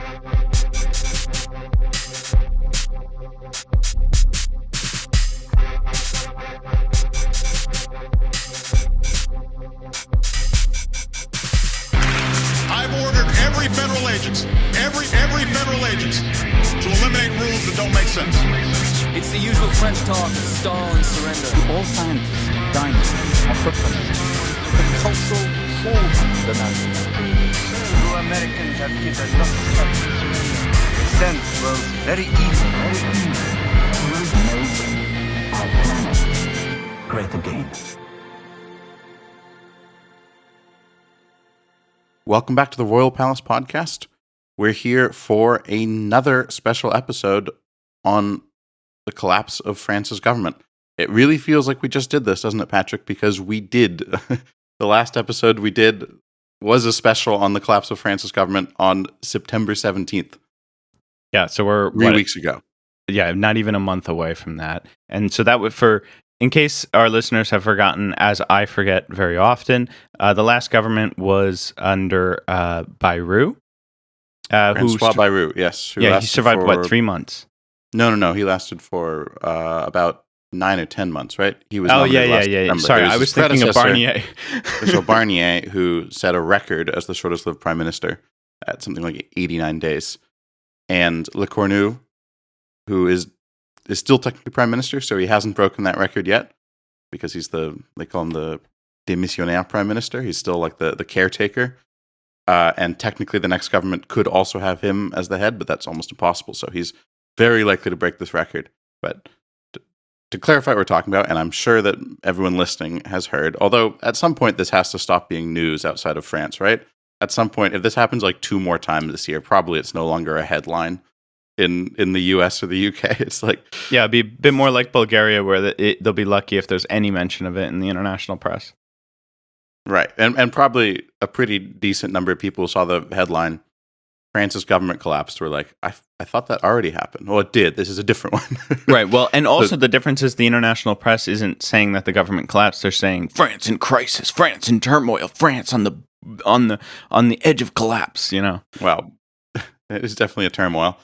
I've ordered every federal agency to eliminate rules that don't make sense. It's the usual French talk, stall and surrender. All scientists, dynamists, entrepreneurs, the cultural soul of the nation. You Americans have given us nothing. The sense grows very evil. Make our planet great again. Welcome back to the Royal Palace Podcast. We're here for another special episode on the collapse of France's government. It really feels like we just did this, doesn't it, Patrick? Because we did. The last episode we did was a special on the collapse of France's government on September 17th. Yeah, so we're 3 weeks ago. Yeah, not even a month away from that. And so that would, in case our listeners have forgotten, as I forget very often, the last government was under Bayrou. Francois Bayrou, yes. He survived, 3 months? No. He lasted for about 9 or 10 months, right? He was yeah. Sorry, I was thinking of Barnier. So Barnier, who set a record as the shortest-lived prime minister at something like 89 days. And Lecornu, who is still technically prime minister, so he hasn't broken that record yet, because they call him the démissionnaire prime minister. He's still like the caretaker. And technically the next government could also have him as the head, but that's almost impossible. So he's very likely to break this record. But to clarify what we're talking about, and I'm sure that everyone listening has heard, although at some point this has to stop being news outside of France, right? At some point, if this happens like 2 more times this year, probably it's no longer a headline in the US or the UK. It's like... Yeah, it'd be a bit more like Bulgaria, where they'll be lucky if there's any mention of it in the international press. Right, and probably a pretty decent number of people who saw the headline, France's government collapsed, were like, I thought that already happened. Well, it did. This is a different one. Right, well, and also the difference is the international press isn't saying that the government collapsed. They're saying, France in crisis, France in turmoil, France on the edge of collapse, you know? Well, it is definitely a turmoil.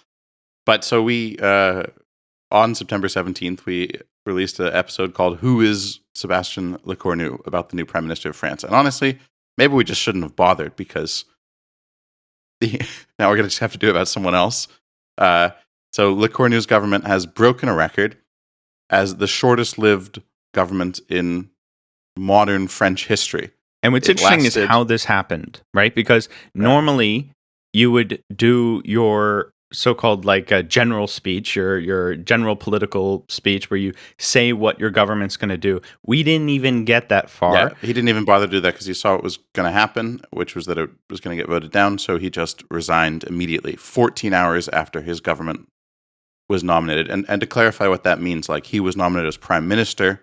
But so we, on September 17th, we released an episode called Who is Sebastian Lecornu, about the new Prime Minister of France. And honestly, maybe we just shouldn't have bothered, because now we're going to just have to do it about someone else. So Lecornu's government has broken a record as the shortest-lived government in modern French history. And what's interesting is how this happened, right? Because normally you would do your so-called like a general speech, your general political speech, where you say what your government's going to do. We didn't even get that far. Yeah, he didn't even bother to do that because he saw what was going to happen, which was that it was going to get voted down. So he just resigned immediately, 14 hours after his government was nominated. And to clarify what that means, like, he was nominated as prime minister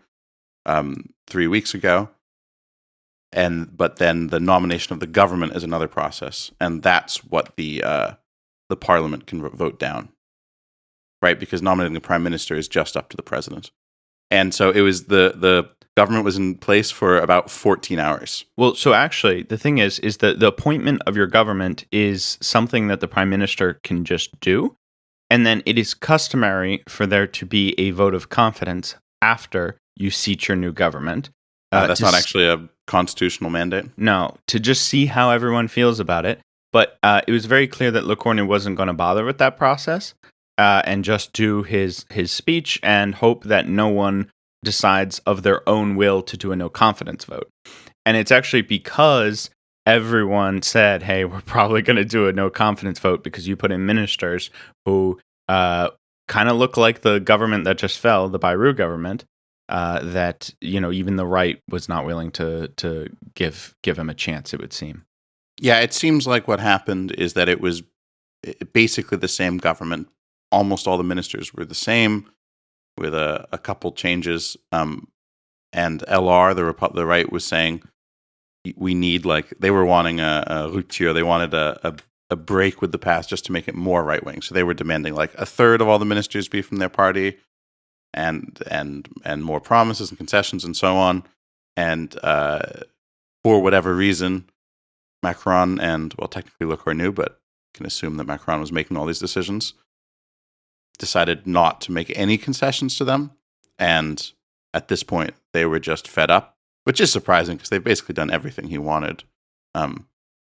3 weeks ago. But then the nomination of the government is another process. And that's what the parliament can vote down, right? Because nominating the prime minister is just up to the president. And so it was the government was in place for about 14 hours. Well, so actually, the thing is that the appointment of your government is something that the prime minister can just do. And then it is customary for there to be a vote of confidence after you seat your new government. That's not actually a constitutional mandate? No, to just see how everyone feels about it. But it was very clear that Lecornu wasn't going to bother with that process and just do his speech and hope that no one decides of their own will to do a no confidence vote. And it's actually because everyone said, hey, we're probably going to do a no confidence vote because you put in ministers who kind of look like the government that just fell, the Bayrou government, that, you know, even the right was not willing to give him a chance, it would seem. Yeah, it seems like what happened is that it was basically the same government. Almost all the ministers were the same, with a couple changes. And LR, the right, was saying we need, like, they were wanting a rupture. They wanted a break with the past just to make it more right wing. So they were demanding like a third of all the ministers be from their party, and more promises and concessions and so on. And for whatever reason, Macron and, well, technically Lecornu, but can assume that Macron was making all these decisions, decided not to make any concessions to them. And at this point, they were just fed up, which is surprising because they've basically done everything he wanted.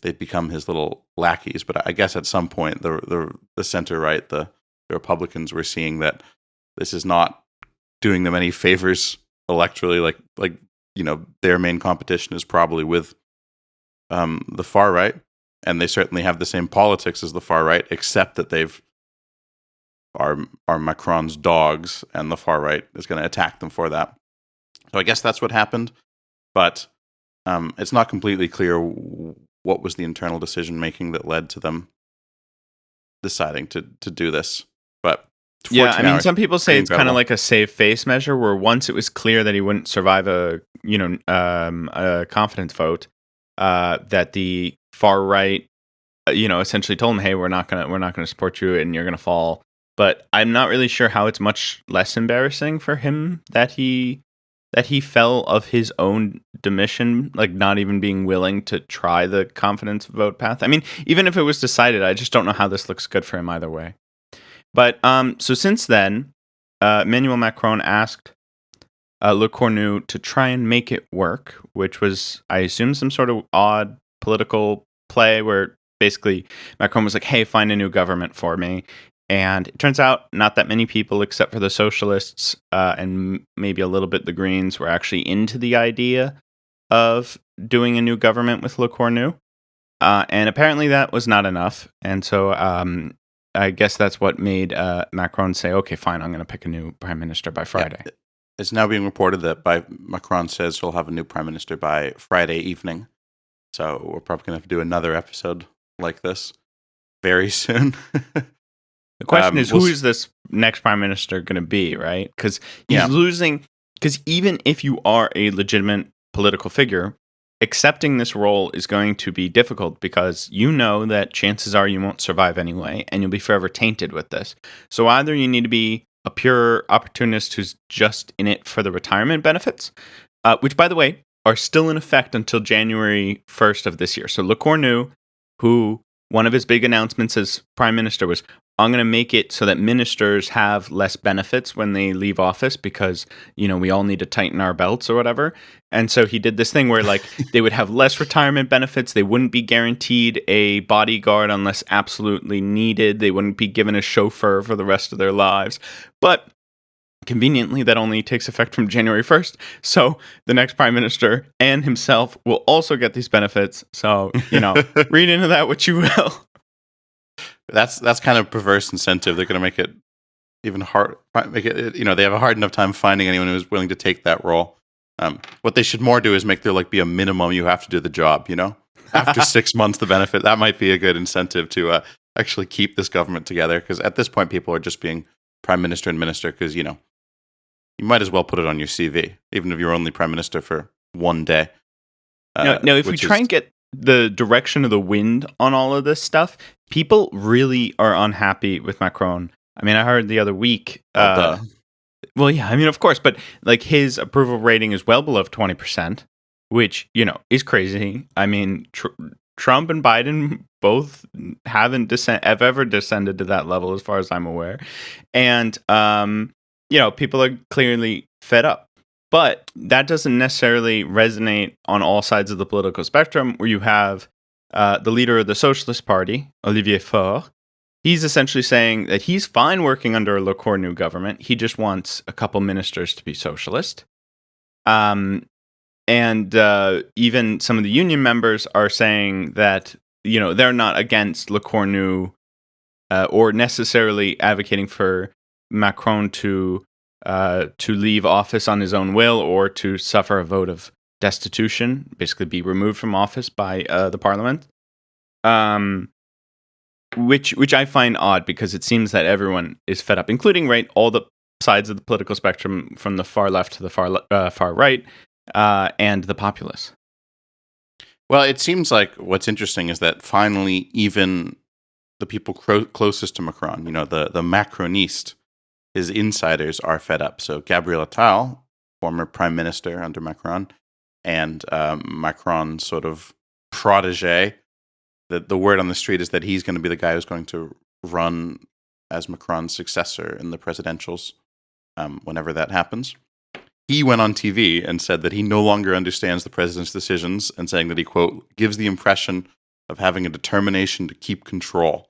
They've become his little lackeys. But I guess at some point, the center right, the Republicans, were seeing that this is not doing them any favors electorally. Like their main competition is probably with the far right, and they certainly have the same politics as the far right, except that are Macron's dogs, and the far right is going to attack them for that. So I guess that's what happened, but it's not completely clear what was the internal decision making that led to them deciding to do this. But yeah, I mean, some people say it's kind of like a save face measure, where once it was clear that he wouldn't survive a confidence vote, that the far right, essentially told him, "Hey, we're not gonna support you, and you're gonna fall." But I'm not really sure how it's much less embarrassing for him that he fell of his own demission, like not even being willing to try the confidence vote path. I mean, even if it was decided, I just don't know how this looks good for him either way. But so since then, Emmanuel Macron asked Lecornu to try and make it work, which was, I assume, some sort of odd political play where basically Macron was like, "Hey, find a new government for me." And it turns out not that many people, except for the socialists and maybe a little bit the Greens, were actually into the idea of doing a new government with Lecornu. And apparently that was not enough. And so I guess that's what made Macron say, "Okay, fine, I'm going to pick a new prime minister by Friday." Yeah. It's now being reported that Macron says he'll have a new prime minister by Friday evening. So we're probably going to have to do another episode like this very soon. The question is, who is this next prime minister going to be, right? Because he's losing. Because even if you are a legitimate political figure, accepting this role is going to be difficult because you know that chances are you won't survive anyway, and you'll be forever tainted with this. So either you need to be a pure opportunist who's just in it for the retirement benefits, which, by the way, are still in effect until January 1st of this year. So Lecornu, who one of his big announcements as prime minister was, "I'm going to make it so that ministers have less benefits when they leave office because, we all need to tighten our belts or whatever." And so he did this thing where they would have less retirement benefits. They wouldn't be guaranteed a bodyguard unless absolutely needed. They wouldn't be given a chauffeur for the rest of their lives. But conveniently, that only takes effect from January 1st. So the next prime minister and himself will also get these benefits. So, read into that what you will. That's kind of perverse incentive. They're going to make it even hard. They have a hard enough time finding anyone who's willing to take that role. What they should more do is make there be a minimum you have to do the job. After 6 months, the benefit, that might be a good incentive to actually keep this government together. Because at this point, people are just being prime minister and minister because you might as well put it on your CV, even if you're only prime minister for one day. No, if we try and get the direction of the wind on all of this stuff, people really are unhappy with Macron. I mean, I heard the other week. Well, yeah, I mean, of course, but his approval rating is well below 20%, which is crazy. I mean, Trump and Biden both have ever descended to that level, as far as I'm aware, and people are clearly fed up. But that doesn't necessarily resonate on all sides of the political spectrum, where you have the leader of the Socialist Party, Olivier Faure. He's essentially saying that he's fine working under a Lecornu government. He just wants a couple ministers to be socialist. And even some of the union members are saying that, they're not against Lecornu or necessarily advocating for Macron to leave office on his own will or to suffer a vote of destitution, basically be removed from office by the parliament. Which I find odd because it seems that everyone is fed up, including all the sides of the political spectrum, from the far left to the far right, and the populace. Well, it seems like what's interesting is that finally, even the people closest to Macron, the Macroniste, his insiders, are fed up. So Gabriel Attal, former prime minister under Macron, and Macron's sort of protege, the word on the street is that he's going to be the guy who's going to run as Macron's successor in the presidentials whenever that happens. He went on TV and said that he no longer understands the president's decisions, and saying that he, quote, gives the impression of having a determination to keep control.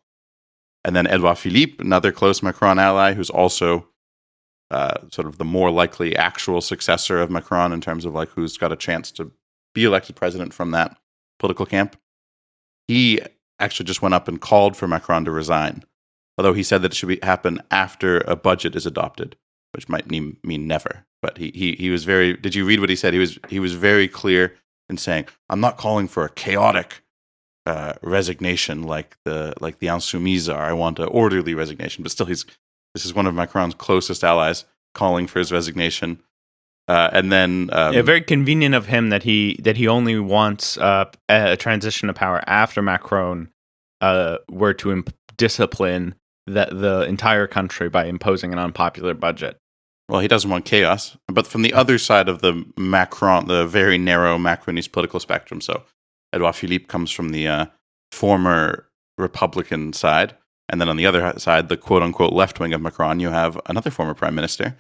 And then Edouard Philippe, another close Macron ally, who's also sort of the more likely actual successor of Macron in terms of like who's got a chance to be elected president from that political camp. He actually just went up and called for Macron to resign, although he said that it should happen after a budget is adopted, which might mean never. But he was very. Did you read what he said? He was very clear in saying, "I'm not calling for a chaotic resignation like the Insoumis are. I want an orderly resignation." But still, this is one of Macron's closest allies calling for his resignation. And then, very convenient of him that he only wants a transition of power after Macron were to discipline the entire country by imposing an unpopular budget. Well, he doesn't want chaos. But from the other side of the very narrow Macronist political spectrum, so Edouard Philippe comes from the former Republican side, and then on the other side, the quote-unquote left wing of Macron, you have another former prime minister.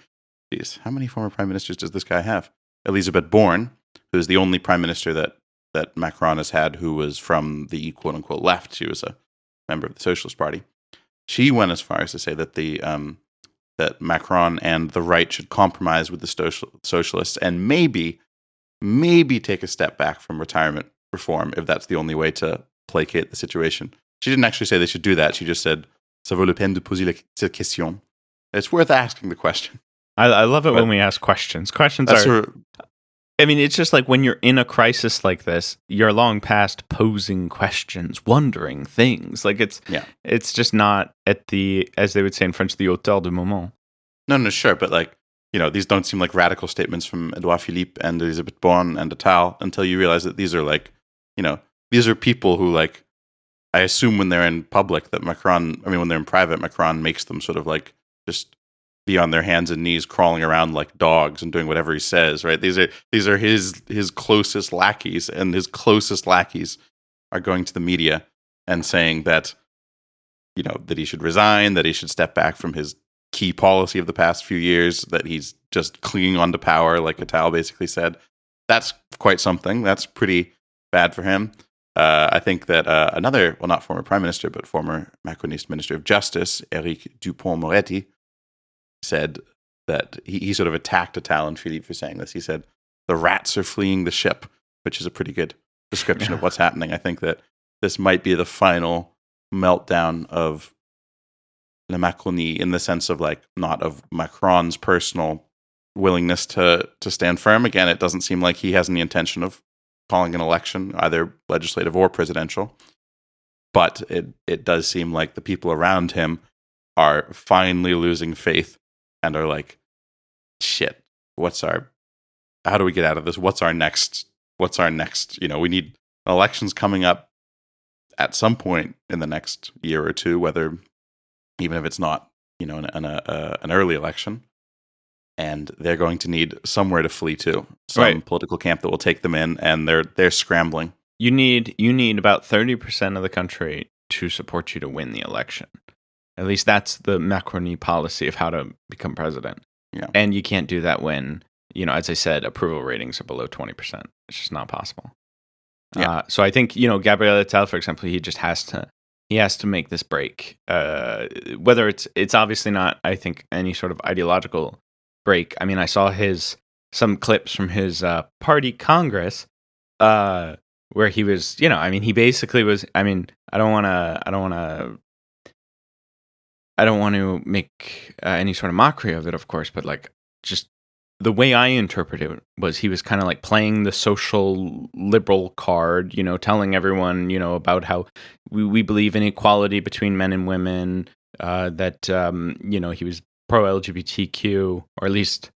Jeez, how many former prime ministers does this guy have? Elisabeth Borne, who's the only prime minister that Macron has had who was from the quote-unquote left. She was a member of the Socialist Party. She went as far as to say that that Macron and the right should compromise with the socialists and maybe take a step back from retirement reform if that's the only way to placate the situation. She didn't actually say they should do that. She just said, "Ça vaut la peine de poser cette question." It's worth asking the question. I love it when we ask questions. Questions are... I mean, it's just like when you're in a crisis like this, you're long past posing questions, wondering things. Like it's just not at the, as they would say in French, the hauteur du moment. No, sure. But like, these don't seem like radical statements from Edouard Philippe and Elisabeth Borne and Attal until you realize that these are like, these are people who like, I assume when they're in public that when they're in private, Macron makes them sort of like just be on their hands and knees crawling around like dogs and doing whatever he says, right? These are his closest lackeys, and his closest lackeys are going to the media and saying that, that he should resign, that he should step back from his key policy of the past few years, that he's just clinging on to power, like Attal basically said. That's quite something. That's pretty bad for him. I think that another, well, not former prime minister, but former Macronist minister of justice, Éric Dupond-Moretti, said that he sort of attacked Attal and Philippe for saying this. He said, "The rats are fleeing the ship," which is a pretty good description of what's happening. I think that this might be the final meltdown of La Macronie, in the sense of like, not of Macron's personal willingness to stand firm. Again, it doesn't seem like he has any intention of calling an election, either legislative or presidential. But it does seem like the people around him are finally losing faith and are like, shit, how do we get out of this? What's our next? We need elections coming up at some point in the next year or two, even if it's not, an early election. And they're going to need somewhere to flee to, some political camp that will take them in, and they're scrambling. You need about 30% of the country to support you to win the election. At least that's the Macronie policy of how to become president. Yeah. And you can't do that when, as I said, approval ratings are below 20%. It's just not possible. Yeah. So I think, Gabriel Attal, for example, he has to make this break. Whether it's obviously not, I think, any sort of ideological break. I mean, I saw some clips from his party congress where he was, he basically was, I don't want to make any sort of mockery of it, of course, but like, just the way I interpreted it was he was kind of like playing the social liberal card, telling everyone, about how we believe in equality between men and women, that, he was pro-LGBTQ, or at least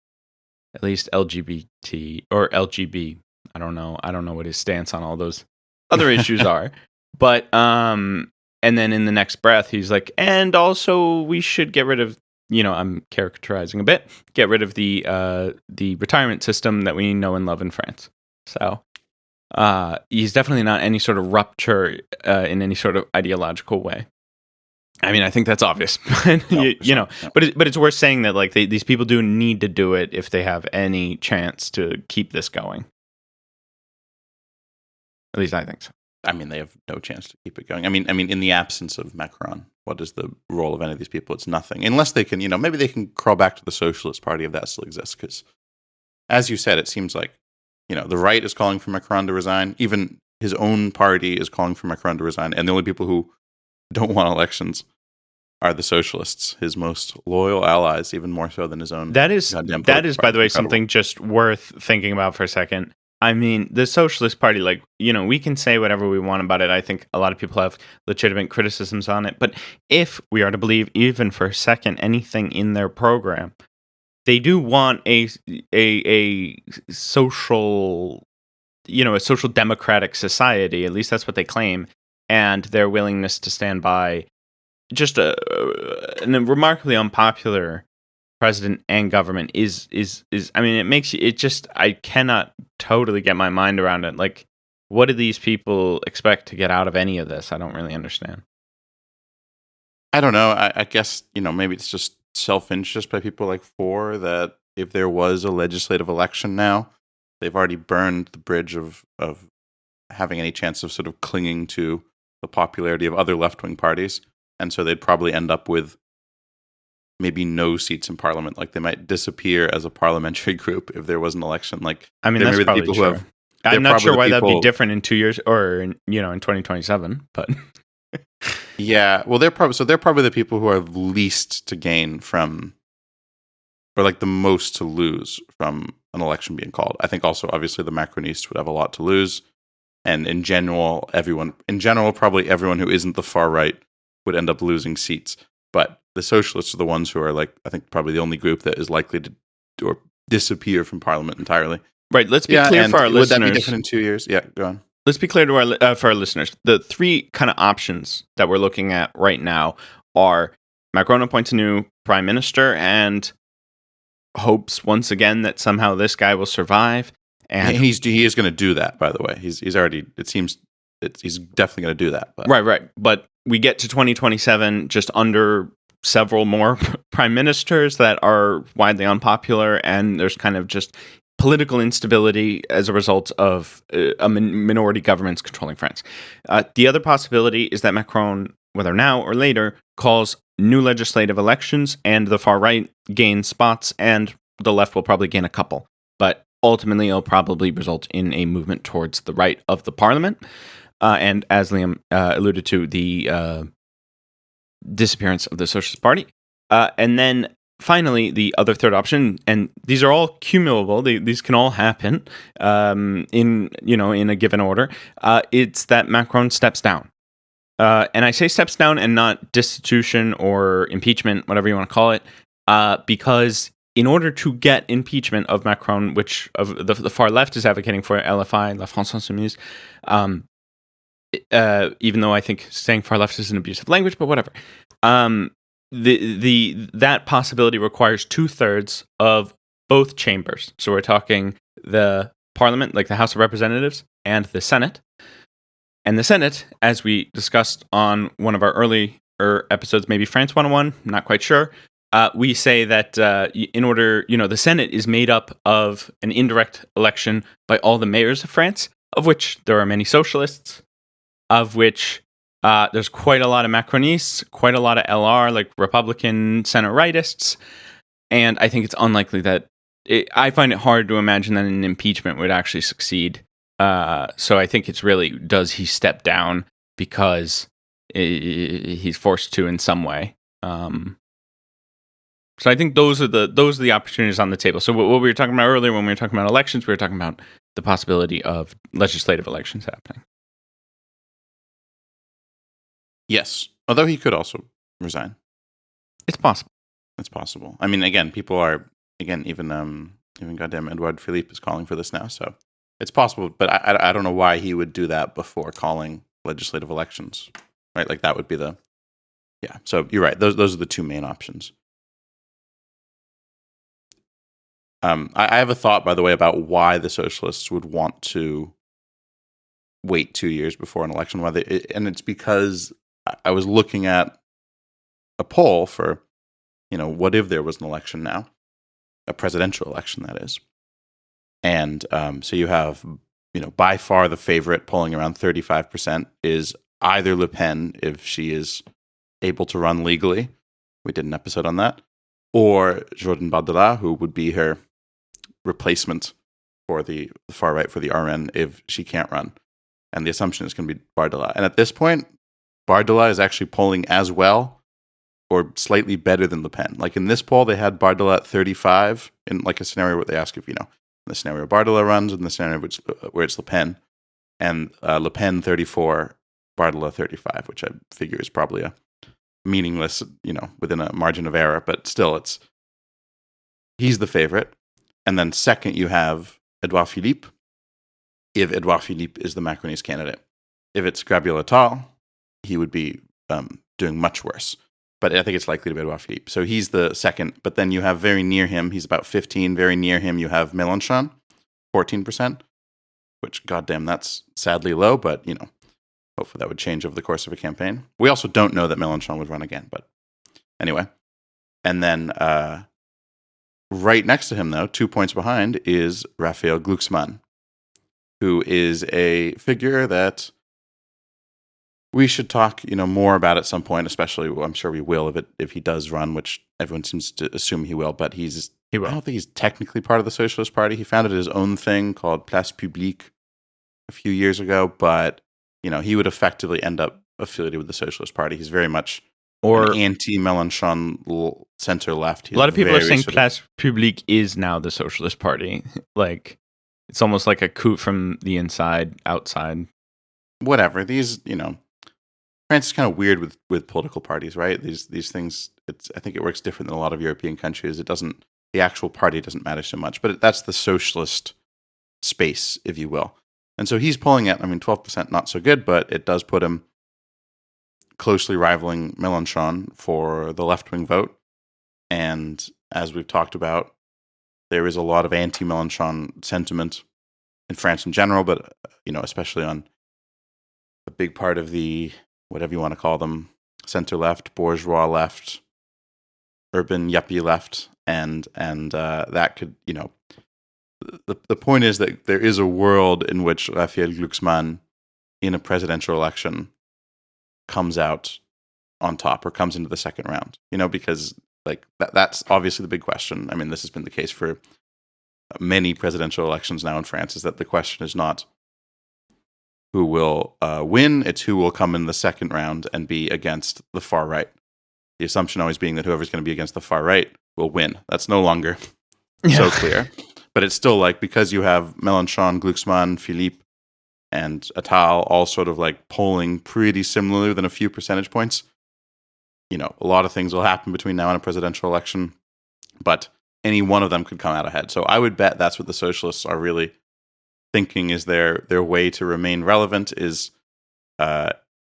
LGBT or LGB. I don't know what his stance on all those other issues are. But, and then in the next breath, he's like, and also we should get rid of, I'm caricaturizing a bit, get rid of the retirement system that we know and love in France. So He's definitely not any sort of rupture in any sort of ideological way. I mean, I think that's obvious, but No, you for sure, know, yeah. but it's worth saying that like these people do need to do it if they have any chance to keep this going. At least I think so. I mean, they have no chance to keep it going. I mean, in the absence of Macron, what is the role of any of these people? It's nothing, unless they can, maybe they can crawl back to the Socialist Party if that still exists. Because, as you said, it seems like, the right is calling for Macron to resign. Even his own party is calling for Macron to resign, and the only people who don't want elections are the socialists, his most loyal allies, even more so than his own. That is, goddamn by political the party. way, Incredible. something just worth thinking about for a second. I mean, the Socialist Party, like, we can say whatever we want about it. I think a lot of people have legitimate criticisms on it. But if we are to believe even for a second anything in their program, they do want a social, a social democratic society. At least that's what they claim. And their willingness to stand by just a remarkably unpopular president and government is I mean, it makes you, I cannot totally get my mind around it. Like, what do these people expect to get out of any of this? I don't really understand. I don't know. I guess, maybe it's just self-interest by people like Four that if there was a legislative election now, they've already burned the bridge of having any chance of sort of clinging to the popularity of other left-wing parties. And so they'd probably end up with maybe no seats in parliament. Like, they might disappear as a parliamentary group if there was an election. Like, I mean, they're that's maybe the probably people true. who have. I'm not sure why that'd be people- different in 2 years or in 2027, but Yeah, well, they're probably the people who have least to gain from, or like the most to lose from an election being called. I think also, obviously, the Macronists would have a lot to lose, and in general, probably everyone who isn't the far right would end up losing seats. But the socialists are the ones who are, like, I think, probably the only group that is likely to or disappear from parliament entirely. right. Let's be clear and for our would that be listeners. different in 2 years? Yeah, go on. Let's be clear to for our listeners. The three kind of options that we're looking at right now are Macron appoints a new prime minister and hopes once again that somehow this guy will survive. And He is going to do that, by the way. He's already. It seems he's definitely going to do that. But. right. But we get to 2027 just under several more prime ministers that are widely unpopular, and there's kind of just political instability as a result of a minority governments controlling France. The other possibility is that Macron, whether now or later, calls new legislative elections, and the far right gains spots, and the left will probably gain a couple. But ultimately, it'll probably result in a movement towards the right of the parliament. And as Liam alluded to, the disappearance of the Socialist Party. And then finally, the other third option, and these are all cumulable, these can all happen in a given order, it's that Macron steps down. And I say steps down and not destitution or impeachment, whatever you want to call it, because in order to get impeachment of Macron, which of the far left is advocating for LFI, La France Insoumise, even though I think saying far left is an abusive language, but whatever. That possibility requires 2/3 of both chambers. So we're talking the Parliament, like the House of Representatives, and the Senate. And the Senate, as we discussed on one of our earlier episodes, maybe France 101, not quite sure. We say that in order, the Senate is made up of an indirect election by all the mayors of France, of which there are many socialists, of which there's quite a lot of Macronists, quite a lot of LR, like Republican center-rightists, and I think it's unlikely that I find it hard to imagine that an impeachment would actually succeed. So I think it's really, does he step down because he's forced to in some way? So I think those are the opportunities on the table. So what we were talking about earlier when we were talking about elections, we were talking about the possibility of legislative elections happening. Yes, although he could also resign. It's possible. It's possible. I mean, again, people are even goddamn Edouard Philippe is calling for this now, so it's possible. But I don't know why he would do that before calling legislative elections, right? Like that would be yeah. So you're right. Those are the two main options. I have a thought, by the way, about why the socialists would want to wait 2 years before an election. And it's because I was looking at a poll for, what if there was an election now, a presidential election, that is. And so you have, by far the favorite, polling around 35%, is either Le Pen, if she is able to run legally. We did an episode on that. Or Jordan Bardella, who would be her replacement for the far right, for the RN, if she can't run. And the assumption is going to be Bardella. And at this point, Bardella is actually polling as well or slightly better than Le Pen. Like in this poll, they had Bardella at 35 in like a scenario where they ask if, in the scenario Bardella runs, and the scenario where it's Le Pen. And Le Pen 34, Bardella 35, which I figure is probably a meaningless, within a margin of error. But still, he's the favorite. And then second, you have Edouard Philippe, if Edouard Philippe is the Macronist candidate. If it's Gabriel Attal, he would be doing much worse. But I think it's likely to be Edouard Philippe. So he's the second. But then you have very near him, he's about 15. Very near him, you have Mélenchon, 14%, which, goddamn, that's sadly low. But, hopefully that would change over the course of a campaign. We also don't know that Mélenchon would run again. But anyway. And then right next to him, though, 2 points behind, is Raphael Glucksmann, who is a figure that we should talk, more about at some point. Especially, I'm sure we will if he does run, which everyone seems to assume he will. But he will. I don't think he's technically part of the Socialist Party. He founded his own thing called Place Publique a few years ago. But he would effectively end up affiliated with the Socialist Party. He's very much an anti-Mélenchon center left. A lot of people are saying Place Publique is now the Socialist Party. Like, it's almost like a coup from the inside, outside. Whatever. These, France is kind of weird with political parties, right? These things, I think it works different than a lot of European countries. The actual party doesn't matter so much, but that's the socialist space, if you will. And so he's polling at, 12%, not so good, but it does put him closely rivaling Mélenchon for the left-wing vote. And as we've talked about, there is a lot of anti-Mélenchon sentiment in France in general, but, especially on a big part of the, whatever you want to call them, center-left, bourgeois left, urban yuppie left, and that could, the point is that there is a world in which Raphael Glucksmann, in a presidential election, comes out on top or comes into the second round, because like that's obviously the big question. This has been the case for many presidential elections now in France, is that the question is not who will win, it's who will come in the second round and be against the far right. The assumption always being that whoever's going to be against the far right will win. That's no longer so clear. But it's still like, because you have Mélenchon, Glucksmann, Philippe, and Attal all sort of like polling pretty similarly than a few percentage points. A lot of things will happen between now and a presidential election, but any one of them could come out ahead. So I would bet that's what the socialists are really thinking is their way to remain relevant is,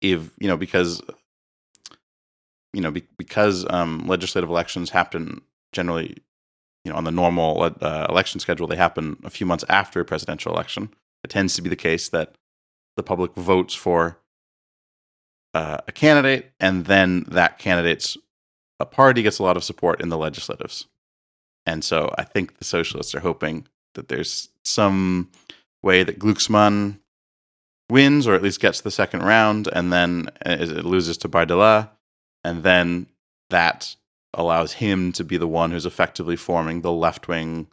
because legislative elections happen generally, on the normal election schedule, they happen a few months after a presidential election. It tends to be the case that the public votes for a candidate, and then that candidate's a party gets a lot of support in the legislatives. And so I think the socialists are hoping that there's some way that Glucksmann wins, or at least gets to the second round, and then it loses to Bardella, and then that allows him to be the one who's effectively forming the left-wing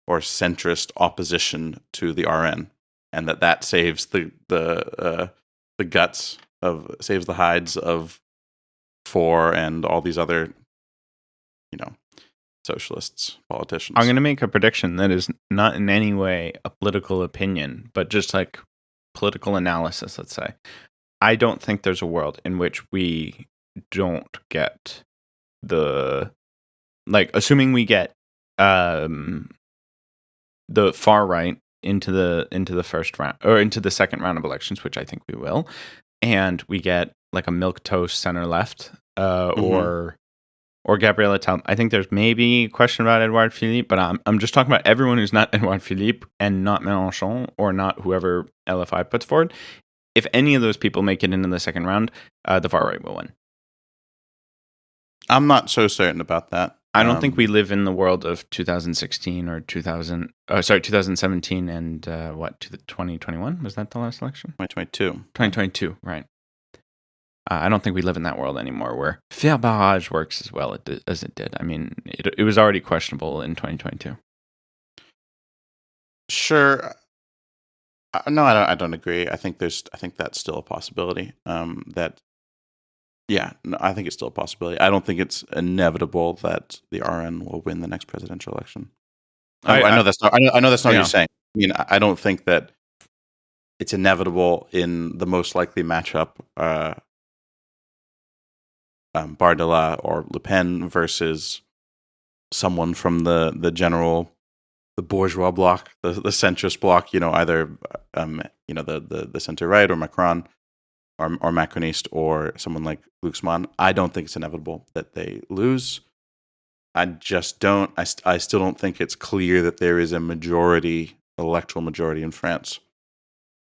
or centrist opposition to the RN, and that saves the guts of, saves the hides of Faure and all these other, socialists, politicians. I'm going to make a prediction that is not in any way a political opinion, but just like political analysis, let's say. I don't think there's a world in which we don't get assuming we get the far right into the first round or into the second round of elections, which I think we will, and we get like a milquetoast center left or or Gabriel Attal. I think there's maybe a question about Edouard Philippe, but I'm just talking about everyone who's not Edouard Philippe and not Mélenchon or not whoever LFI puts forward. If any of those people make it into the second round, the far right will win. I'm not so certain about that. I don't think we live in the world of 2016 or 2017 and 2021? Was that the last election? 2022. 2022, right. I don't think we live in that world anymore where faire barrage works as well as it did. I mean, it was already questionable in 2022. Sure. No, I don't agree. I think that's still a possibility. I think it's still a possibility. I don't think it's inevitable that the RN will win the next presidential election. I know that's not. I know that's not what you're saying. I mean, I don't think that it's inevitable in the most likely matchup. Bardella or Le Pen versus someone from the bourgeois bloc, the centrist bloc, either the center right or Macron or Macroniste or someone like Glucksmann. I don't think it's inevitable that they lose. I just don't. I still don't think it's clear that there is a electoral majority in France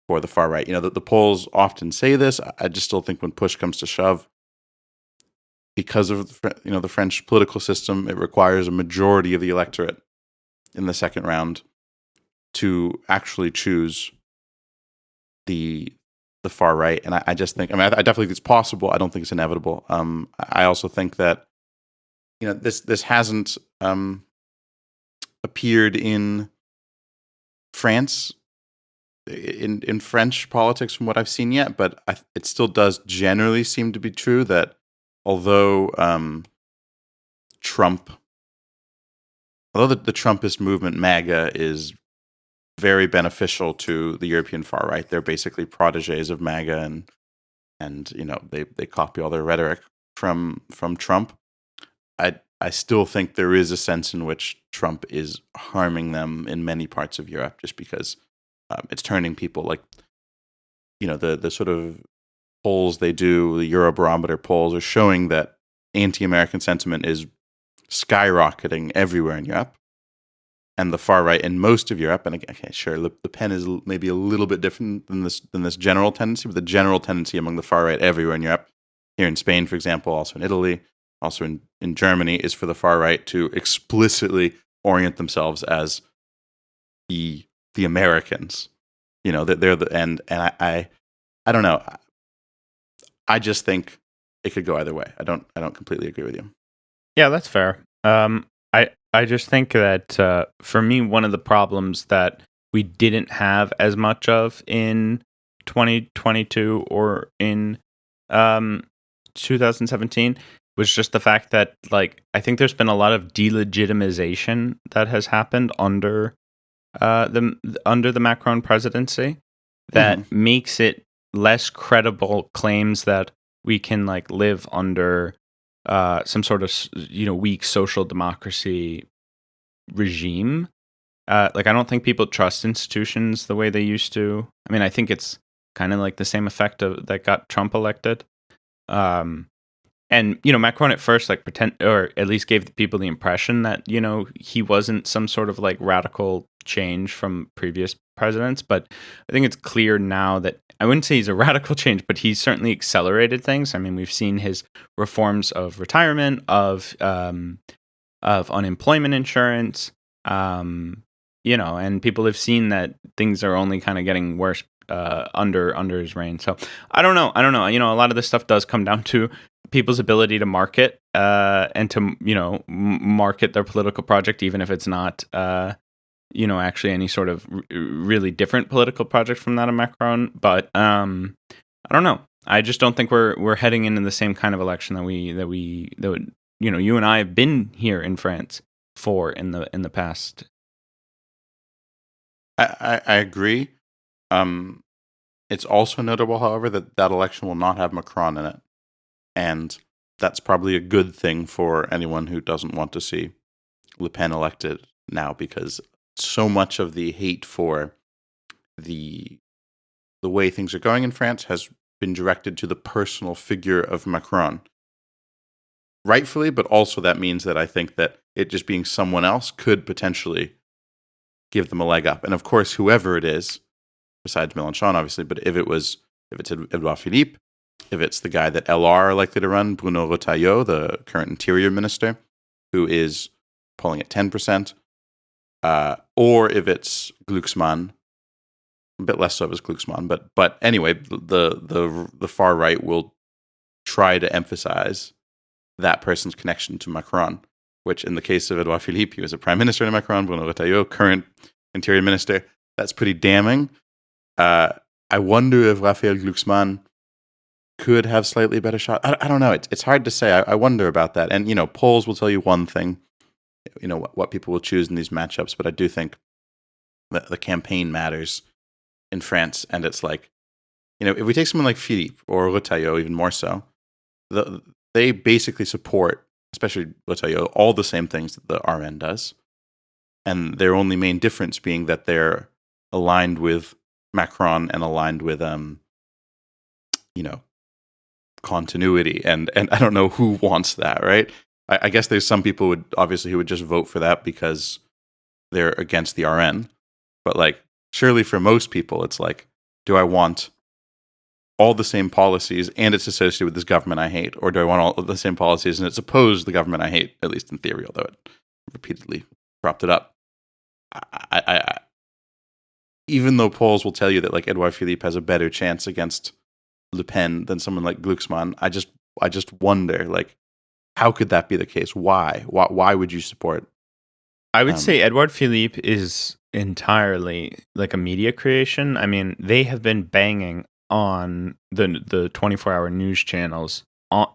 for the far right. The polls often say this. I just still think when push comes to shove, because of the French political system, it requires a majority of the electorate in the second round to actually choose the far right. And I just think, I definitely think it's possible. I don't think it's inevitable. I also think that this hasn't appeared in France in French politics from what I've seen yet, but it still does generally seem to be true that although the Trumpist movement, MAGA, is very beneficial to the European far right, they're basically protégés of MAGA, and they copy all their rhetoric from Trump. I still think there is a sense in which Trump is harming them in many parts of Europe, just because it's turning people like the sort of polls they do, the Eurobarometer polls, are showing that anti-American sentiment is skyrocketing everywhere in Europe, and the far right in most of Europe. And okay, sure, Le Pen is maybe a little bit different than this general tendency, but the general tendency among the far right everywhere in Europe, here in Spain, for example, also in Italy, also in Germany, is for the far right to explicitly orient themselves as the Americans. That they're and I don't know. I just think it could go either way. I don't completely agree with you. Yeah, that's fair. I just think that for me, one of the problems that we didn't have as much of in 2022 or in 2017 was just the fact that, like, I think there's been a lot of delegitimization that has happened under the Macron presidency that makes it less credible claims that we can live under some sort of weak social democracy regime. I don't think people trust institutions the way they used to. I mean, I think it's kind of like the same effect that got Trump elected. And Macron at first pretend, or at least gave the people the impression that he wasn't some sort of radical change from previous presidents. But I think it's clear now that I wouldn't say he's a radical change, but he's certainly accelerated things. I mean, we've seen his reforms of retirement, of unemployment insurance, and people have seen that things are only kind of getting worse under his reign. So I don't know. A lot of this stuff does come down to people's ability to market and to market their political project, even if it's not actually any sort of really different political project from that of Macron. But I don't know. I just don't think we're heading into the same kind of election that you and I have been here in France for in the past. I agree. It's also notable, however, that election will not have Macron in it. And that's probably a good thing for anyone who doesn't want to see Le Pen elected now, because so much of the hate for the way things are going in France has been directed to the personal figure of Macron. rightfully, but also that means that I think that it just being someone else could potentially give them a leg up. And of course, whoever it is, besides Mélenchon, obviously, but if it's Edouard Philippe, if it's the guy that LR are likely to run, Bruno Retailleau, the current interior minister, who is polling at 10%, or if it's Glucksmann, a bit less so if it's Glucksmann, but anyway, the far right will try to emphasize that person's connection to Macron, which in the case of Edouard Philippe, he was a prime minister under Macron, Bruno Retailleau, current interior minister. That's pretty damning. I wonder if Raphael Glucksmann could have slightly better shot. I don't know. It's hard to say. I wonder about that. And, polls will tell you one thing, what people will choose in these matchups. But I do think that the campaign matters in France. And it's like, if we take someone like Philippe or Retailleau, even more so, they basically support, especially Retailleau, all the same things that the RN does. And their only main difference being that they're aligned with Macron and aligned with, continuity. And I don't know who wants that, right? I guess there's some people who would just vote for that because they're against the RN. But surely for most people, it's like, do I want all the same policies and it's associated with this government I hate? Or do I want all of the same policies and it's opposed to the government I hate, at least in theory, although it repeatedly propped it up? I even though polls will tell you that Edouard Philippe has a better chance against Le Pen than someone like Glucksmann, I just wonder, how could that be the case? Why would you support? I would say Edouard Philippe is entirely a media creation. I mean, they have been banging on the 24-hour news channels.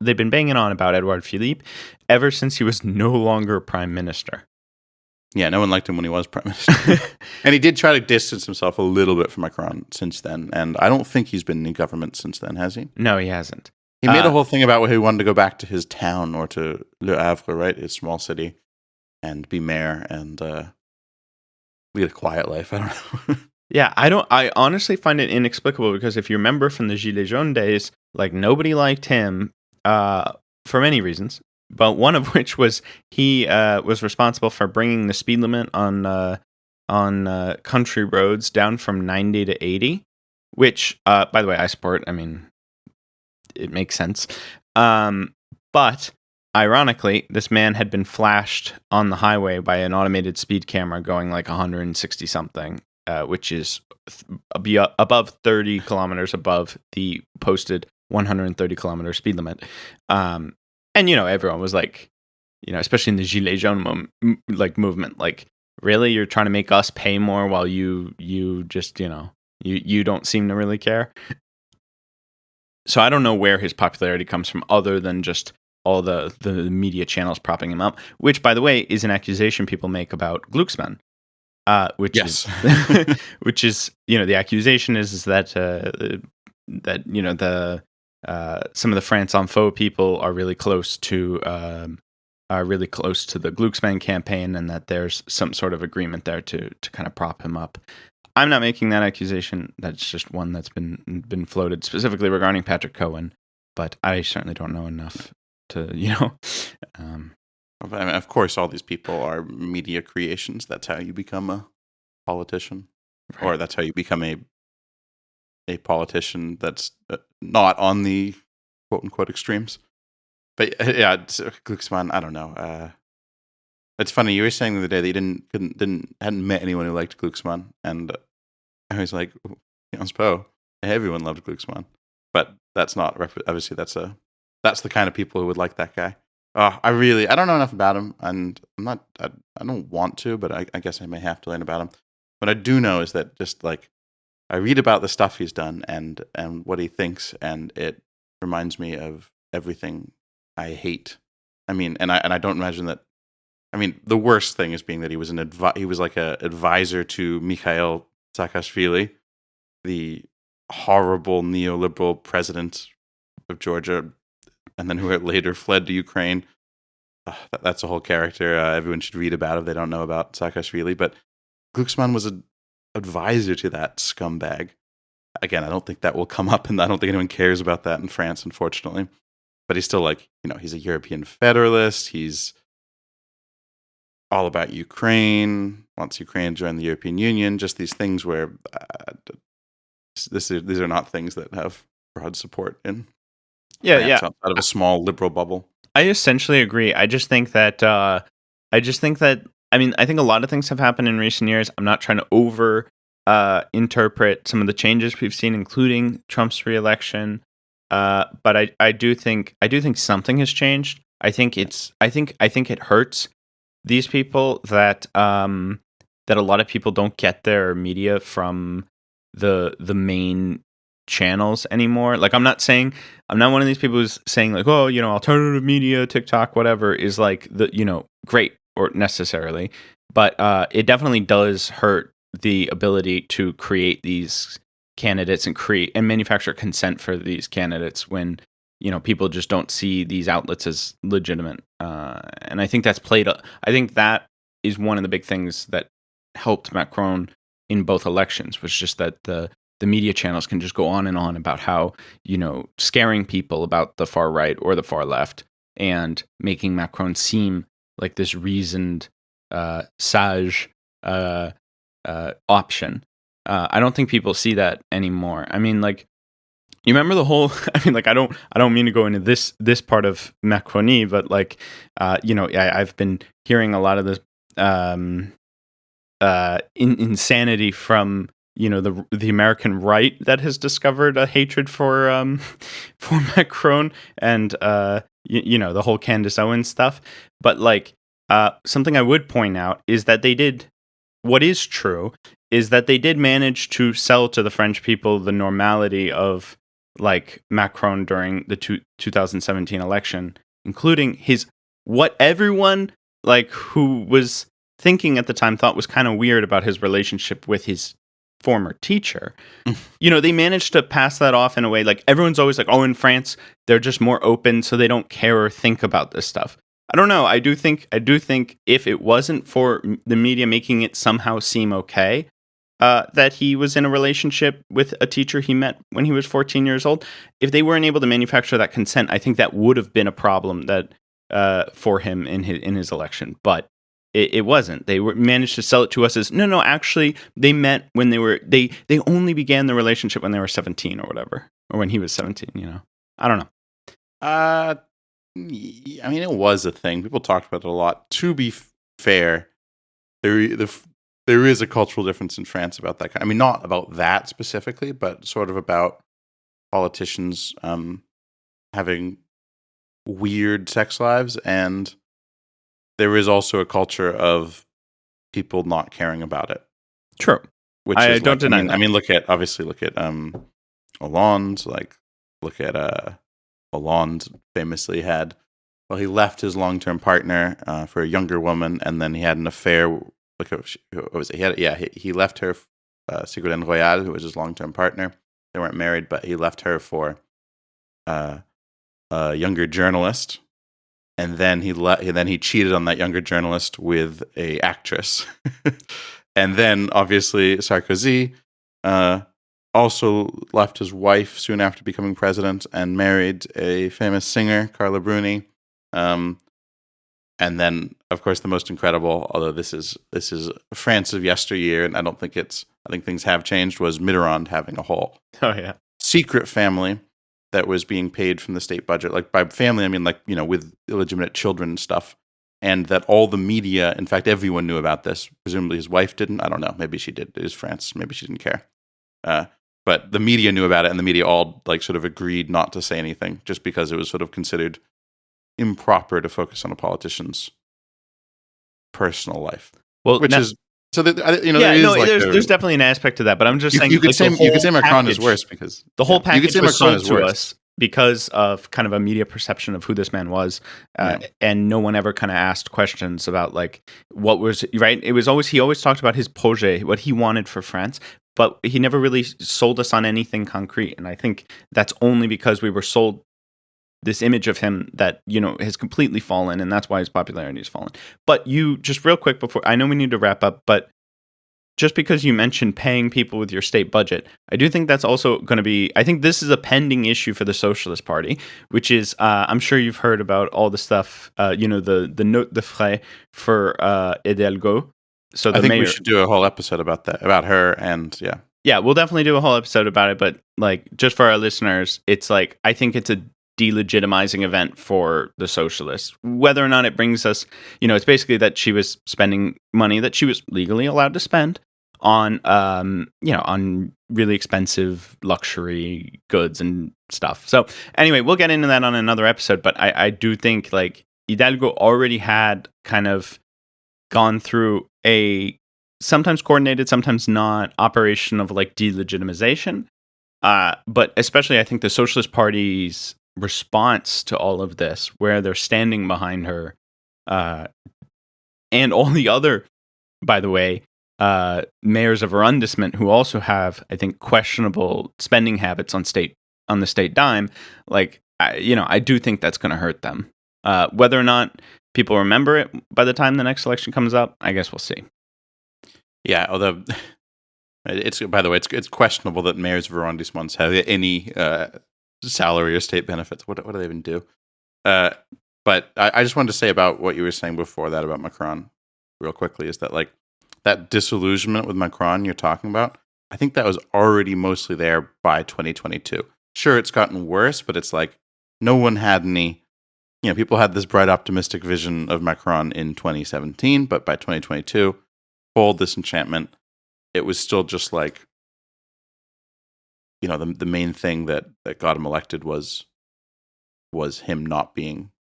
They've been banging on about Edouard Philippe ever since he was no longer prime minister. Yeah, no one liked him when he was prime minister. And he did try to distance himself a little bit from Macron since then. And I don't think he's been in government since then, has he? No, he hasn't. He made a whole thing about how he wanted to go back to his town or to Le Havre, right? His small city, and be mayor and lead a quiet life. I don't know. Yeah, I honestly find it inexplicable because if you remember from the Gilets jaunes days, nobody liked him for many reasons. But one of which was he was responsible for bringing the speed limit on country roads down from 90 to 80, which, by the way, I support. I mean, it makes sense. But ironically, this man had been flashed on the highway by an automated speed camera going 160 something, which is above 30 kilometers above the posted 130 kilometer speed limit. And, everyone was especially in the Gilets jaunes movement, really, you're trying to make us pay more while you just, you don't seem to really care. So I don't know where his popularity comes from other than just all the media channels propping him up, which, by the way, is an accusation people make about Glucksmann. Which is, the accusation is that some of the France Info people are really close to the Glucksmann campaign, and that there's some sort of agreement there to kind of prop him up. I'm not making that accusation. That's just one that's been floated specifically regarding Patrick Cohen, but I certainly don't know enough to I mean, of course, all these people are media creations. That's how you become a politician, right. Or that's how you become a politician that's not on the quote unquote extremes. But yeah, Glucksmann, I don't know. It's funny, you were saying the other day that you hadn't met anyone who liked Glucksmann, and I was like, Sciences Po, everyone loved Glucksmann, but that's not obviously that's the kind of people who would like that guy. I don't know enough about him, and I don't want to, but I guess I may have to learn about him. What I do know is that just I read about the stuff he's done and what he thinks, and it reminds me of everything I hate. I mean, and I don't imagine that. I mean, the worst thing is being that he was he was like an advisor to Mikhail Saakashvili, the horrible neoliberal president of Georgia, and then who later fled to Ukraine. That's a whole character. Everyone should read about it if they don't know about Saakashvili. But Glucksmann was an advisor to that scumbag. Again, I don't think that will come up, and I don't think anyone cares about that in France, unfortunately. but he's still like, he's a European federalist. He's all about Ukraine, wants Ukraine to join the European Union. Just these things where these are not things that have broad support in France outside of a small liberal bubble. I essentially agree. I just think that I think a lot of things have happened in recent years. I'm not trying to interpret some of the changes we've seen, including Trump's reelection. But I do think something has changed. I think it hurts these people that a lot of people don't get their media from the main channels anymore. Like, I'm not one of these people who's saying like, oh, alternative media, TikTok, whatever is like great or necessarily, but it definitely does hurt the ability to create these candidates and create and manufacture consent for these candidates when people just don't see these outlets as legitimate. And I think I think that is one of the big things that helped Macron in both elections, was just that the media channels can just go on and on about how, scaring people about the far right or the far left and making Macron seem like this reasoned, sage option. I don't think people see that anymore. I mean, like, you remember the whole? I mean, like, I don't mean to go into this part of Macronie, but like, I've been hearing a lot of this insanity from the American right that has discovered a hatred for Macron and the whole Candace Owens stuff. But like, something I would point out is that what is true is that they did manage to sell to the French people the normality of like Macron during the 2017 election, including what everyone like who was thinking at the time thought was kind of weird about his relationship with his former teacher. They managed to pass that off in a way like everyone's always like, oh, in France they're just more open, so they don't care or think about this stuff. I don't know. I do think if it wasn't for the media making it somehow seem okay that he was in a relationship with a teacher he met when he was 14 years old, if they weren't able to manufacture that consent, I think that would have been a problem that for him in his election. But it wasn't. They managed to sell it to us as no. Actually, they met when they only began the relationship when they were 17 or whatever, or when he was 17. I don't know. I mean, it was a thing. People talked about it a lot. To be fair, there is a cultural difference in France about that. I mean, not about that specifically, but sort of about politicians having weird sex lives, and there is also a culture of people not caring about it. True. Which I is don't deny that. I mean, look at Hollande. Like, look at Hollande famously he left his long-term partner for a younger woman, and then he had an affair. Look at what was it? He left her, Ségolène Royal, who was his long-term partner. They weren't married, but he left her for a younger journalist. And then he cheated on that younger journalist with a actress. And then obviously Sarkozy also left his wife soon after becoming president and married a famous singer, Carla Bruni. And then, of course, the most incredible, although this is France of yesteryear, and I think things have changed, was Mitterrand having a whole secret family that was being paid from the state budget. Like, by family, I mean, like, with illegitimate children and stuff. And that all the media, in fact, everyone knew about this. Presumably his wife didn't. I don't know. Maybe she did. It is France. Maybe she didn't care. But the media knew about it, and the media all like sort of agreed not to say anything, just because it was sort of considered improper to focus on a politician's personal life. Well, which is so that there's definitely an aspect to that, but I'm just saying you could say Macron is worse because the whole package was sold to us because of kind of a media perception of who this man was, and no one ever kind of asked questions about like what was right. It was he always talked about his projet, what he wanted for France, but he never really sold us on anything concrete. And I think that's only because we were sold this image of him that, has completely fallen, and that's why his popularity has fallen. But you, just real quick before, I know we need to wrap up, but just because you mentioned paying people with your state budget, I do think that's also going to be. I think this is a pending issue for the Socialist Party, which is I'm sure you've heard about all the stuff. The note de frais for Hidalgo. So the I think mayor. we should do a whole episode about that, about her, and yeah. Yeah, we'll definitely do a whole episode about it. But like, just for our listeners, it's like I think it's a delegitimizing event for the socialists. Whether or not it brings us, it's basically that she was spending money that she was legally allowed to spend on, on really expensive luxury goods and stuff. So anyway, we'll get into that on another episode. But I do think like Hidalgo already had kind of gone through a sometimes coordinated, sometimes not operation of like delegitimization. But especially I think the Socialist Party's response to all of this, where they're standing behind her, and all the other, by the way, mayors of arrondissement who also have, I think, questionable spending habits on the state dime. Like, I do think that's going to hurt them. Whether or not people remember it by the time the next election comes up, I guess we'll see. Yeah, although it's questionable that mayors of arrondissements have any salary or state benefits. What do they even do? But I just wanted to say about what you were saying before that about Macron, real quickly, is that like that disillusionment with Macron you're talking about, I think that was already mostly there by 2022. Sure, it's gotten worse, but it's like no one had any. People had this bright, optimistic vision of Macron in 2017, but by 2022, whole disenchantment, it was still just like, the main thing that got him elected was him not being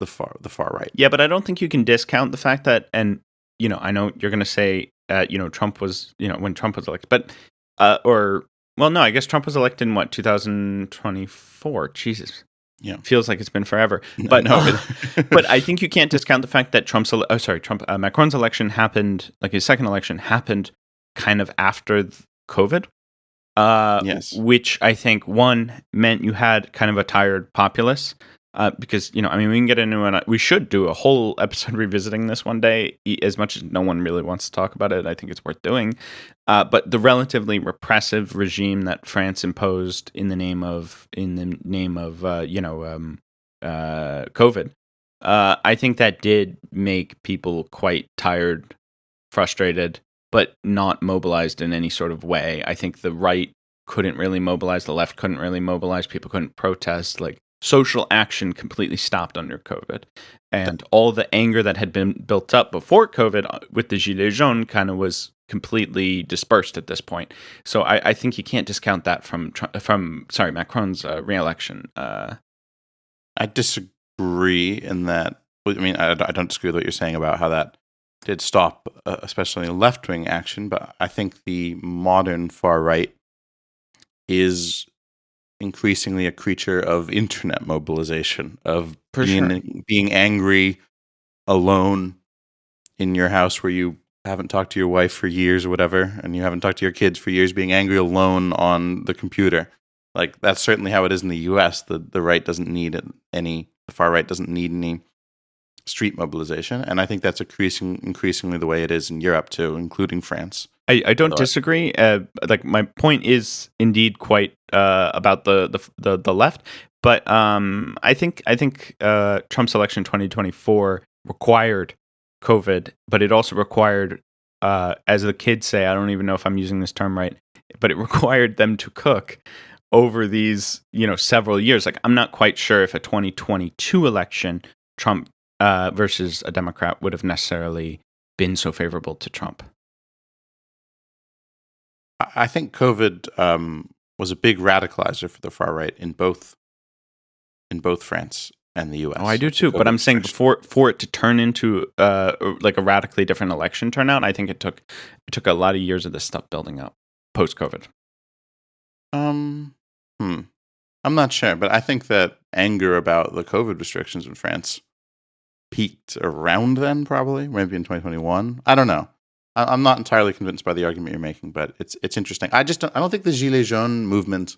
the far right. Yeah, but I don't think you can discount the fact that, and I know you're going to say, Trump was, when Trump was elected, but no, I guess Trump was elected in 2024. Jesus. Yeah, feels like it's been forever. But but I think you can't discount the fact that Macron's election happened, like his second election happened, kind of after COVID. Yes, which I think one meant you had kind of a tired populace. Because we can get into it. We should do a whole episode revisiting this one day. As much as no one really wants to talk about it, I think it's worth doing. But the relatively repressive regime that France imposed in the name of COVID, I think that did make people quite tired, frustrated, but not mobilized in any sort of way. I think the right couldn't really mobilize, the left couldn't really mobilize, people couldn't protest, like. Social action completely stopped under COVID. And all the anger that had been built up before COVID with the Gilets jaunes kind of was completely dispersed at this point. So I think you can't discount that from Macron's re-election. I disagree in that. I mean, I don't disagree with what you're saying about how that did stop, especially left-wing action. But I think the modern far right is increasingly a creature of internet mobilization, of being angry alone in your house where you haven't talked to your wife for years or whatever, and you haven't talked to your kids for years, being angry alone on the computer. Like, that's certainly how it is in the US. The right doesn't need the far right doesn't need any street mobilization, and I think that's increasingly the way it is in Europe too, including France. I don't disagree. Like, my point is indeed quite about the left, but I think Trump's election 2024 required COVID, but it also required, as the kids say, I don't even know if I'm using this term right, but it required them to cook over these several years. Like, I'm not quite sure if a 2022 election, Trump versus a Democrat, would have necessarily been so favorable to Trump. I think COVID was a big radicalizer for the far right in both France and the U.S. Oh, I do too. But I'm saying for it to turn into like a radically different election turnout, I think it took a lot of years of this stuff building up post COVID. I'm not sure, but I think that anger about the COVID restrictions in France peaked around then, probably maybe in 2021. I don't know. I'm not entirely convinced by the argument you're making, but it's interesting. I don't think the Gilets jaunes movement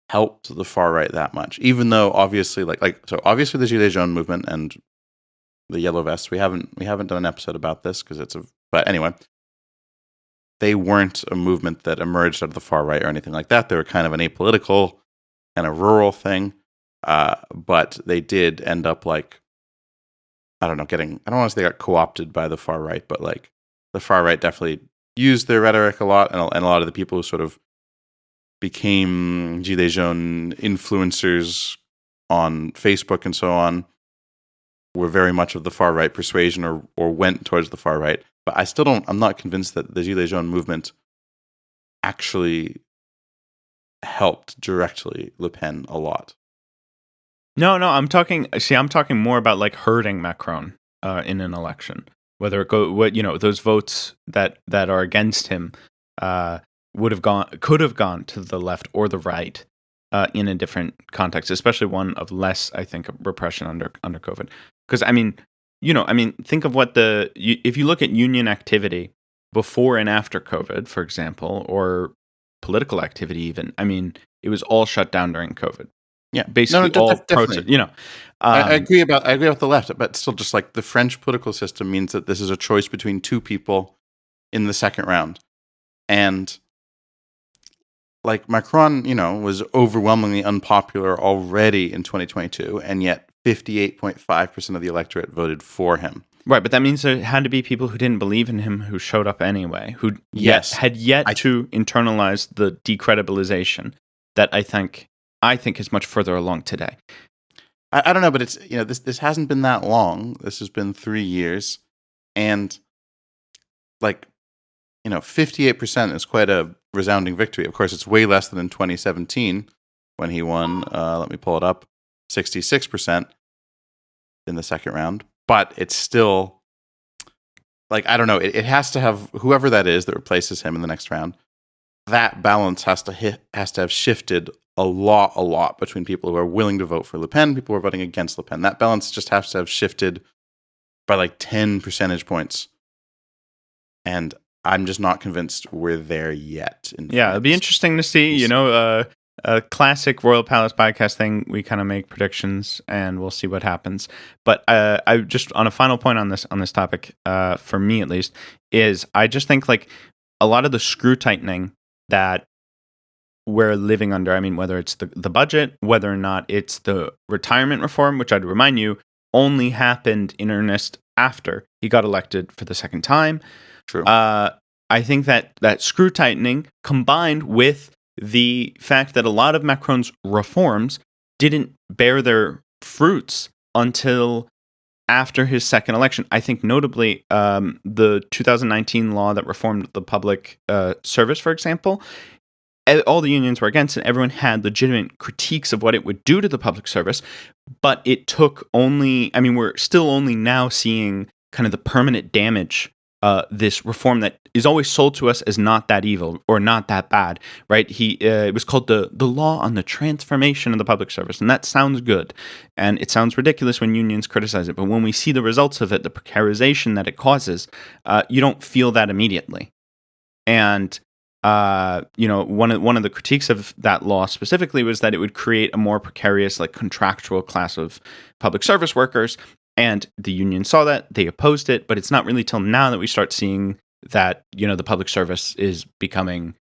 helped the far right that much, even though obviously obviously the Gilets jaunes movement and the yellow vests, we haven't done an episode about this because but anyway, they weren't a movement that emerged out of the far right or anything like that. They were kind of an apolitical and a rural thing, but they did end up like, I don't know, I don't want to say they got co-opted by the far right, but like the far right definitely used their rhetoric a lot, and a lot of the people who sort of became Gilets jaunes influencers on Facebook and so on were very much of the far right persuasion or went towards the far right. But I'm not convinced that the Gilets jaunes movement actually helped directly Le Pen a lot. No, I'm talking more about like hurting Macron in an election. Whether it those votes that are against him could have gone to the left or the right in a different context, especially one of less, I think, repression under COVID. Because think of what if you look at union activity before and after COVID, for example, or political activity even, it was all shut down during COVID. Yeah, basically all definitely. I Um, agree about the left, but still, just like the French political system means that this is a choice between two people in the second round, and like Macron, was overwhelmingly unpopular already in 2022, and yet 58.5% of the electorate voted for him. right, but that means there had to be people who didn't believe in him who showed up anyway, who had to internalize the decredibilization that I think is much further along today. I don't know, but it's this hasn't been that long. This has been 3 years, and like 58% is quite a resounding victory. Of course, it's way less than in 2017 when he won. Let me pull it up, 66% in the second round. But it's still like, I don't know. It has to have whoever that is that replaces him in the next round. That balance has to have shifted a lot between people who are willing to vote for Le Pen, people who are voting against Le Pen. That balance just has to have shifted by like 10 percentage points. And I'm just not convinced we're there yet. It'll be interesting to see. A classic Royal Palace podcast thing. We kind of make predictions, and we'll see what happens. But I just, on a final point on this topic, for me at least, is I just think like a lot of the screw tightening that we're living under. Whether it's the budget, whether or not it's the retirement reform, which I'd remind you only happened in earnest after he got elected for the second time. True. I think that screw tightening combined with the fact that a lot of Macron's reforms didn't bear their fruits until after his second election. I think notably the 2019 law that reformed the public service, for example, all the unions were against it. Everyone had legitimate critiques of what it would do to the public service, but it took only, we're still only now seeing kind of the permanent damage this reform that is always sold to us as not that evil or not that bad, right? It was called the law on the transformation of the public service, and that sounds good, and it sounds ridiculous when unions criticize it, but when we see the results of it, the precarization that it causes, you don't feel that immediately. And one of the critiques of that law specifically was that it would create a more precarious, like contractual class of public service workers. And the union saw that, they opposed it, but it's not really till now that we start seeing that, the public service is becoming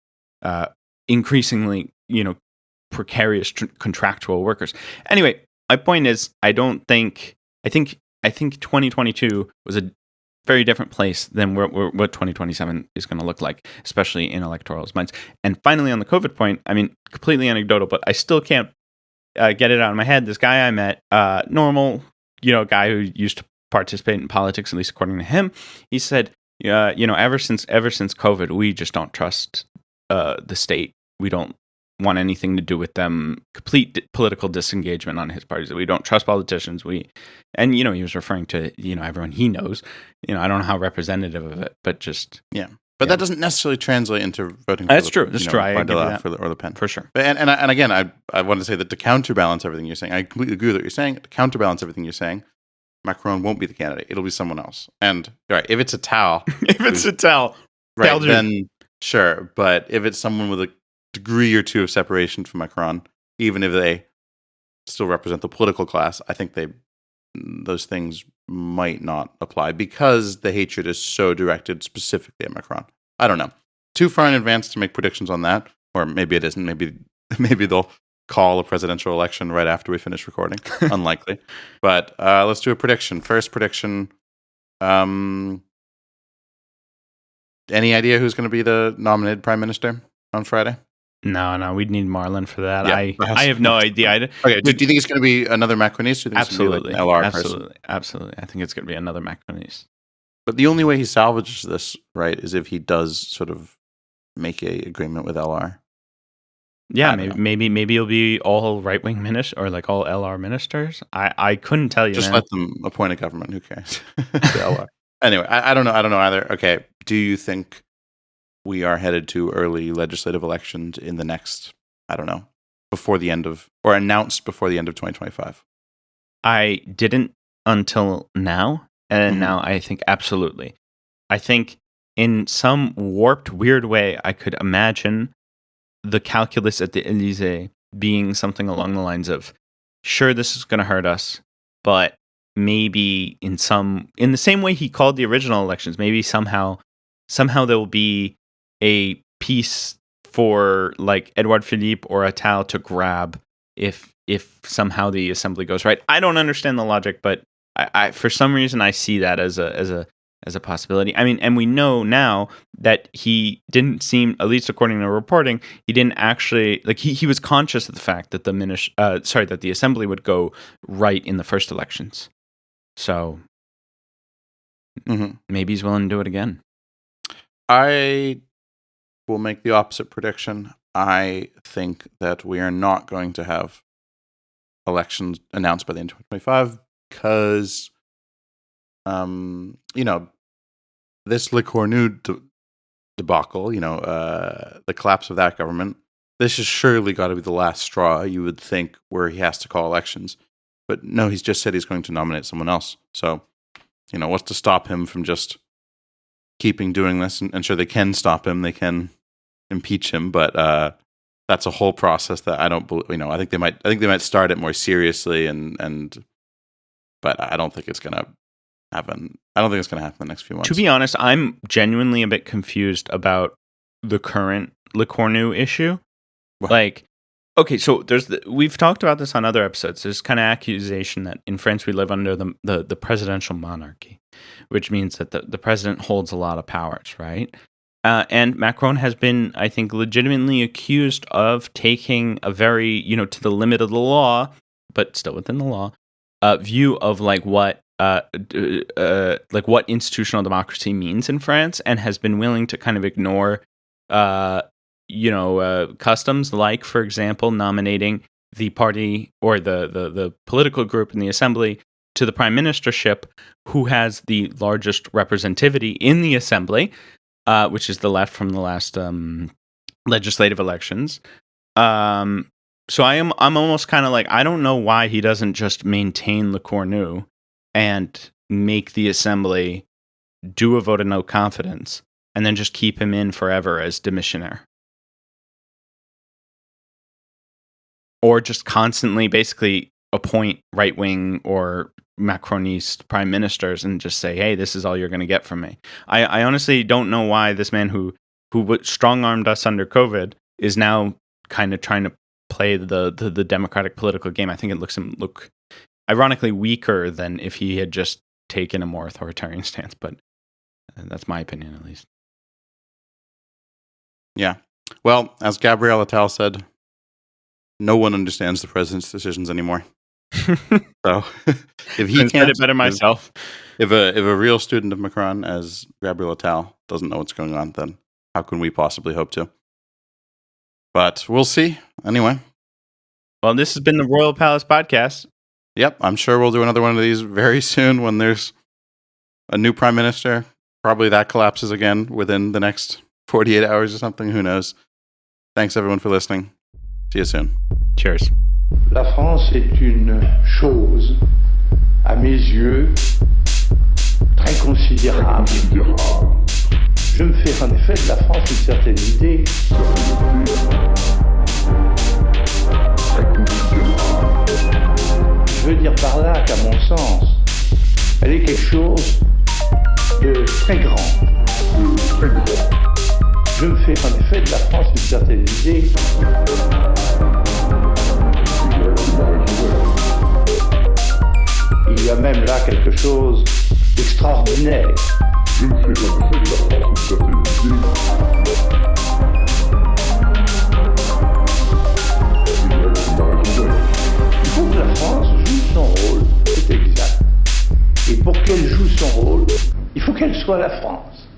increasingly, precarious contractual workers. Anyway, my point is, I think 2022 was a very different place than what 2027 is going to look like, especially in electoral minds. And finally, on the COVID point, completely anecdotal, but I still can't get it out of my head. This guy I met, normal, guy who used to participate in politics, at least according to him, he said, ever since COVID, we just don't trust the state. We don't want anything to do with them. Complete political disengagement on his party. We don't trust politicians. He was referring to everyone he knows. I don't know how representative of it, but just But that doesn't necessarily translate into voting. That's true. That's true. I agree with that. Or Le Pen for sure. And again, I want to say that to counterbalance everything you're saying, I completely agree with what you're saying. To counterbalance everything you're saying, Macron won't be the candidate. It'll be someone else. And right, if it's a Tal, right, then sure. But if it's someone with a degree or two of separation from Macron, even if they still represent the political class, I think those things might not apply because the hatred is so directed specifically at Macron. I don't know. too far in advance to make predictions on that, or maybe it isn't. Maybe they'll call a presidential election right after we finish recording. Unlikely, but let's do a prediction. First prediction. Any idea who's going to be the nominated prime minister on Friday? No, we'd need Marlon for that. Yeah, I have no idea. Okay, do you think it's going to be another Macroniste? Or do you think Absolutely, it's going to be like an LR absolutely. I think it's going to be another Macroniste. But the only way he salvages this, right, is if he does sort of make a agreement with LR. Yeah, maybe it'll be all right wing ministers or like all LR ministers. I couldn't tell you. Just let them appoint a government. Who cares? LR. Anyway, I don't know. I don't know either. Okay, do you think we are headed to early legislative elections in the next, I don't know, before the end of, or announced before the end of 2025? I didn't until now, and now I think absolutely. I think in some warped, weird way, I could imagine the calculus at the Elysee being something along the lines of, sure, this is going to hurt us, but maybe in the same way he called the original elections, maybe somehow there will be a piece for like Edouard Philippe or Attal to grab if somehow the assembly goes right. I don't understand the logic, but I for some reason I see that as a possibility. I mean, and we know now that he didn't seem, at least according to reporting, he didn't actually like he was conscious of the fact that that the assembly would go right in the first elections. So maybe he's willing to do it again. I will make the opposite prediction. I think that we are not going to have elections announced by the end of 2025 because, this Lecornu debacle, the collapse of that government, this has surely got to be the last straw, you would think, where he has to call elections. But no, he's just said he's going to nominate someone else. So, what's to stop him from just keeping doing this? And sure, they can stop him. They can impeach him, but that's a whole process that I don't believe. I think they might start it more seriously, but I don't think it's going to happen. I don't think it's going to happen in the next few months. To be honest, I'm genuinely a bit confused about the current Lecornu issue. What? Like, okay, so we've talked about this on other episodes. There's kind of accusation that in France we live under the presidential monarchy, which means that the president holds a lot of powers, right? And Macron has been, I think, legitimately accused of taking a very, to the limit of the law, but still within the law, view of what institutional democracy means in France, and has been willing to kind of ignore, customs, like, for example, nominating the party or the political group in the assembly to the prime ministership, who has the largest representativity in the assembly, which is the left from the last legislative elections. So I'm almost kind of like, I don't know why he doesn't just maintain Lecornu and make the assembly do a vote of no confidence and then just keep him in forever as demissionaire. Or just constantly basically appoint right-wing or Macroniste prime ministers and just say, hey, this is all you're going to get from me. I honestly don't know why this man who strong-armed us under COVID is now kind of trying to play the democratic political game. I think it look ironically weaker than if he had just taken a more authoritarian stance, but that's my opinion at least. Yeah. Well, as Gabriel Attal said, no one understands the president's decisions anymore. So if he can't, it better myself. If a real student of Macron, as Gabriel Attal, doesn't know what's going on, then how can we possibly hope to? But we'll see. Anyway. Well, this has been the Royal Palace Podcast. Yep, I'm sure we'll do another one of these very soon when there's a new prime minister. Probably that collapses again within the next 48 hours or something. Who knows? Thanks, everyone, for listening. See you soon. Cheers. La France est une chose, à mes yeux, très considérable. Je me fais en effet de la France une certaine idée. Je veux dire par là qu'à mon sens, elle est quelque chose de très grand. Je me fais certaine idée. Il y a même là quelque chose d'extraordinaire. Je me fais en fait la France une certaine idée. Il faut que la France joue son rôle, c'est exact. Et pour qu'elle joue son rôle, il faut qu'elle soit la France.